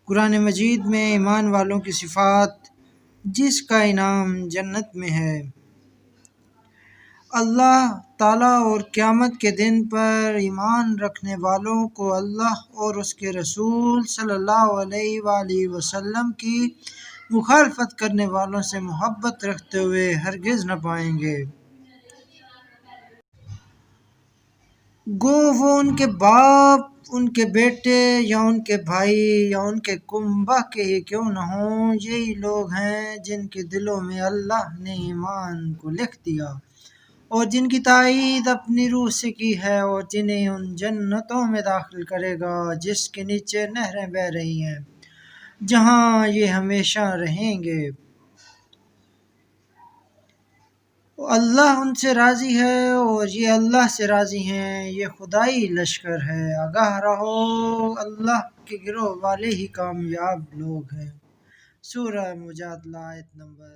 قرآن مجید میں ایمان والوں کی صفات، جس کا انعام جنت میں ہے۔ اللہ تعالیٰ اور قیامت کے دن پر ایمان رکھنے والوں کو اللہ اور اس کے رسول صلی اللہ علیہ وآلہ وسلم کی مخالفت کرنے والوں سے محبت رکھتے ہوئے ہرگز نہ پائیں گے۔ گو وہ ان کے باپ، ان کے بیٹے یا ان کے بھائی یا ان کے کنبہ کے ہی کیوں نہ ہوں، یہی لوگ ہیں جن کے دلوں میں اللہ نے ایمان کو لکھ دیا اور جن کی تائید اپنی روح سے کی ہے، اور جنہیں ان جنتوں میں داخل کرے گا جس کے نیچے نہریں بہہ رہی ہیں، جہاں یہ ہمیشہ رہیں گے۔ اللہ ان سے راضی ہے اور یہ اللہ سے راضی ہیں، یہ خدائی لشکر ہے۔ آگاہ رہو، اللہ کے گروہ والے ہی کامیاب لوگ ہیں۔ سورہ مجادلہ آیت نمبر